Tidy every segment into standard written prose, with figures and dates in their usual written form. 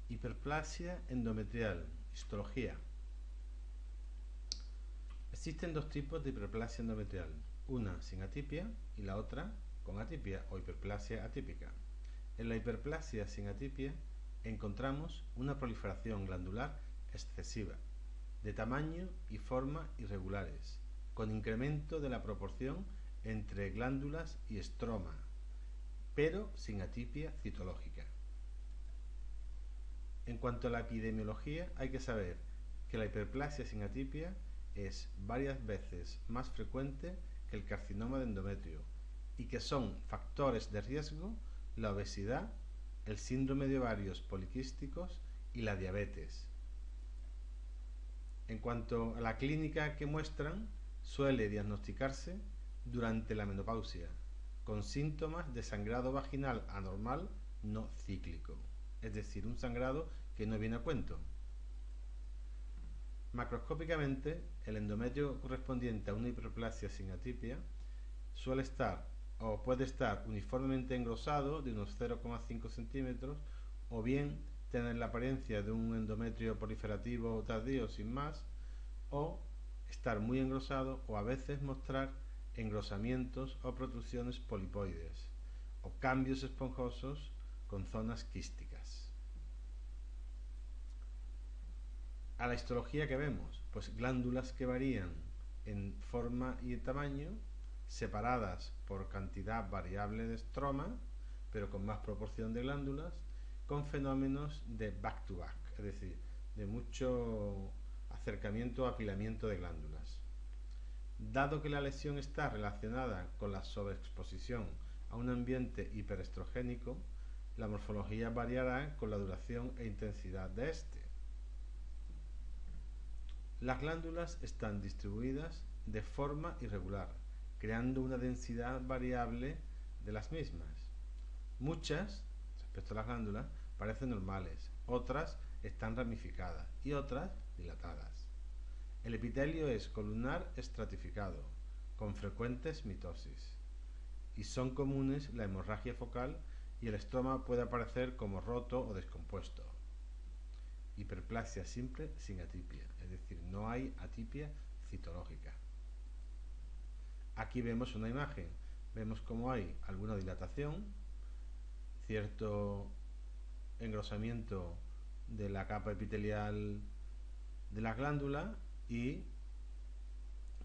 Hiperplasia endometrial, histología. Existen dos tipos de hiperplasia endometrial, una sin atipia y la otra con atipia o hiperplasia atípica. En la hiperplasia sin atipia encontramos una proliferación glandular excesiva, de tamaño y forma irregulares, con incremento de la proporción entre glándulas y estroma, pero sin atipia citológica. En cuanto a la epidemiología, hay que saber que la hiperplasia sin atipia es varias veces más frecuente que el carcinoma de endometrio y que son factores de riesgo la obesidad, el síndrome de ovarios poliquísticos y la diabetes. En cuanto a la clínica que muestran, suele diagnosticarse durante la menopausia, con síntomas de sangrado vaginal anormal no cíclico, es decir, un sangrado que no viene a cuento. Macroscópicamente, el endometrio correspondiente a una hiperplasia sin atipia suele estar o puede estar uniformemente engrosado de unos 0,5 centímetros o bien tener la apariencia de un endometrio proliferativo tardío sin más, o estar muy engrosado o a veces mostrar engrosamientos o protrusiones polipoides o cambios esponjosos con zonas quísticas. A la histología que vemos, pues glándulas que varían en forma y tamaño, separadas por cantidad variable de estroma, pero con más proporción de glándulas, con fenómenos de back-to-back, es decir, de mucho acercamiento o apilamiento de glándulas. Dado que la lesión está relacionada con la sobreexposición a un ambiente hiperestrogénico, la morfología variará con la duración e intensidad de este. Las glándulas están distribuidas de forma irregular, creando una densidad variable de las mismas. Muchas, respecto a las glándulas, parecen normales, otras están ramificadas y otras dilatadas. El epitelio es columnar estratificado, con frecuentes mitosis, y son comunes la hemorragia focal y el estroma puede aparecer como roto o descompuesto. Hiperplasia simple sin atipia, es decir, no hay atipia citológica. Aquí vemos una imagen, vemos cómo hay alguna dilatación, cierto engrosamiento de la capa epitelial de la glándula y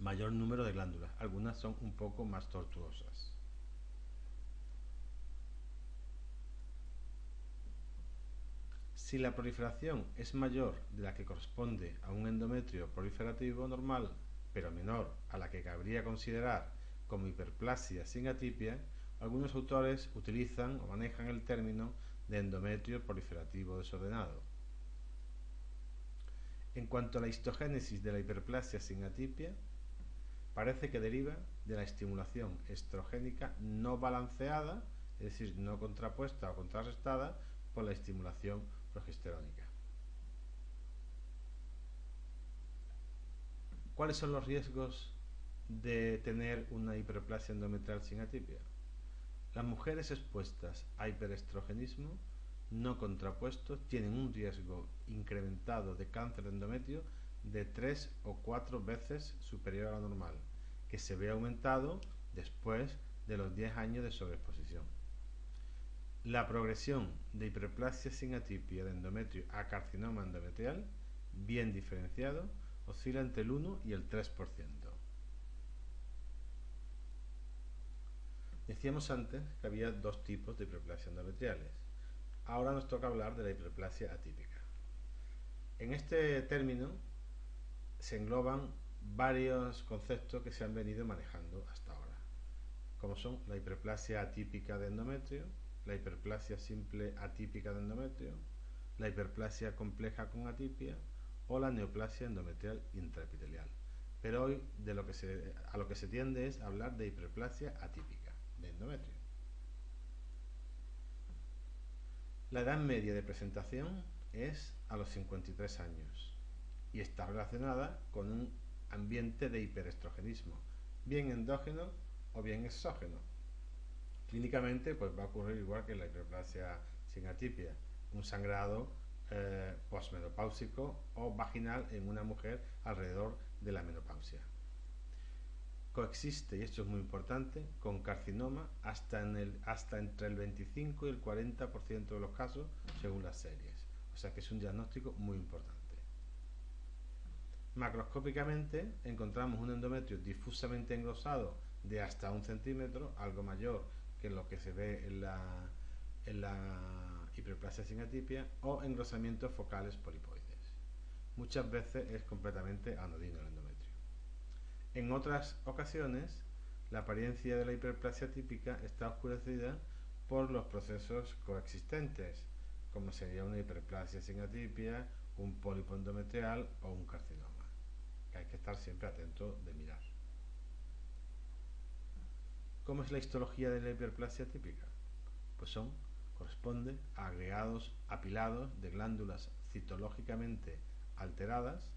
mayor número de glándulas. Algunas son un poco más tortuosas. Si la proliferación es mayor de la que corresponde a un endometrio proliferativo normal, pero menor a la que cabría considerar como hiperplasia sin atipia, algunos autores utilizan o manejan el término de endometrio proliferativo desordenado. En cuanto a la histogénesis de la hiperplasia sin atipia, parece que deriva de la estimulación estrogénica no balanceada, es decir, no contrapuesta o contrarrestada por la estimulación progesterónica. ¿Cuáles son los riesgos de tener una hiperplasia endometrial sin atipia? Las mujeres expuestas a hiperestrogenismo no contrapuesto tienen un riesgo incrementado de cáncer de endometrio de 3 o 4 veces superior a lo normal, que se ve aumentado después de los 10 años de sobreexposición. La progresión de hiperplasia sin atipia de endometrio a carcinoma endometrial, bien diferenciado, oscila entre el 1 y el 3%. Decíamos antes que había dos tipos de hiperplasia endometriales. Ahora nos toca hablar de la hiperplasia atípica. En este término se engloban varios conceptos que se han venido manejando hasta ahora, como son la hiperplasia atípica de endometrio, la hiperplasia simple atípica de endometrio, la hiperplasia compleja con atipia o la neoplasia endometrial intraepitelial. Pero hoy a lo que se tiende es a hablar de hiperplasia atípica de endometrio. La edad media de presentación es a los 53 años y está relacionada con un ambiente de hiperestrogenismo, bien endógeno o bien exógeno. Clínicamente pues va a ocurrir igual que la hiperplasia sin atipia, un sangrado posmenopáusico o vaginal en una mujer alrededor de la menopausia. Coexiste, y esto es muy importante, con carcinoma hasta entre el 25 y el 40% de los casos según las series. O sea que es un diagnóstico muy importante. Macroscópicamente encontramos un endometrio difusamente engrosado de hasta 1 centímetro, algo mayor que lo que se ve en la hiperplasia sin atipia, o engrosamientos focales polipoides. Muchas veces es completamente anodino el endometrio. En otras ocasiones, la apariencia de la hiperplasia típica está oscurecida por los procesos coexistentes, como sería una hiperplasia sin atipia, un pólipo endometrial o un carcinoma, que hay que estar siempre atento de mirar. ¿Cómo es la histología de la hiperplasia típica? Pues corresponde a agregados apilados de glándulas citológicamente alteradas,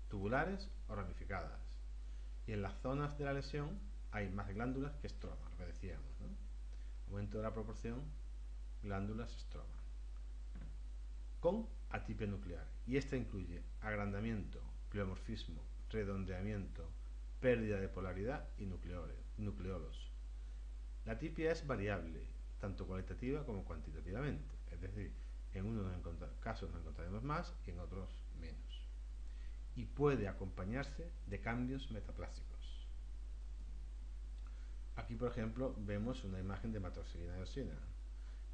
tubulares o ramificadas. Y en las zonas de la lesión hay más glándulas que estroma, lo que decíamos, ¿no? Aumento de la proporción glándulas-estroma. Con atipia nuclear. Y esta incluye agrandamiento, pleomorfismo, redondeamiento, pérdida de polaridad y nucleolos. La atipia es variable, tanto cualitativa como cuantitativamente. Es decir, en unos casos nos encontraremos más y en otros menos. Y puede acompañarse de cambios metaplásicos. Aquí, por ejemplo, vemos una imagen de hematoxilina eosina.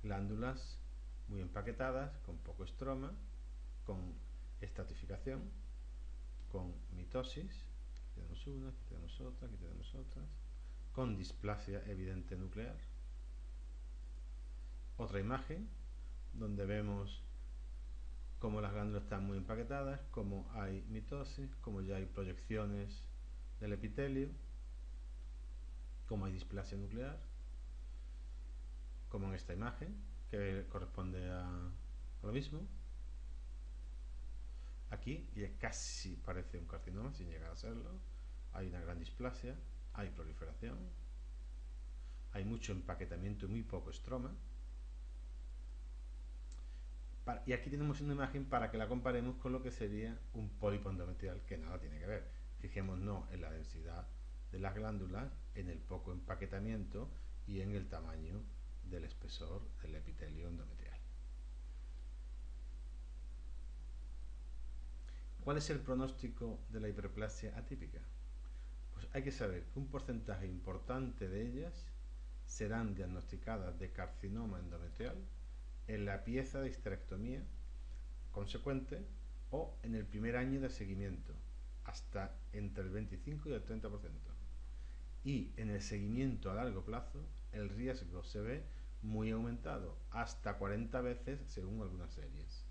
Glándulas muy empaquetadas, con poco estroma, con estratificación, con mitosis. Aquí tenemos una, aquí tenemos otra, aquí tenemos otras. Con displasia evidente nuclear. Otra imagen donde vemos cómo las glándulas están muy empaquetadas, cómo hay mitosis, cómo ya hay proyecciones del epitelio, cómo hay displasia nuclear, como en esta imagen, que corresponde a lo mismo. Aquí ya casi parece un carcinoma, sin llegar a serlo. Hay una gran displasia, hay proliferación, hay mucho empaquetamiento y muy poco estroma. Y aquí tenemos una imagen para que la comparemos con lo que sería un pólipo endometrial, que nada tiene que ver. Fijémonos en la densidad de las glándulas, en el poco empaquetamiento y en el tamaño del espesor del epitelio endometrial. ¿Cuál es el pronóstico de la hiperplasia atípica? Pues hay que saber que un porcentaje importante de ellas serán diagnosticadas de carcinoma endometrial en la pieza de histerectomía consecuente o en el primer año de seguimiento, hasta entre el 25 y el 30%. Y en el seguimiento a largo plazo, el riesgo se ve muy aumentado, hasta 40 veces según algunas series.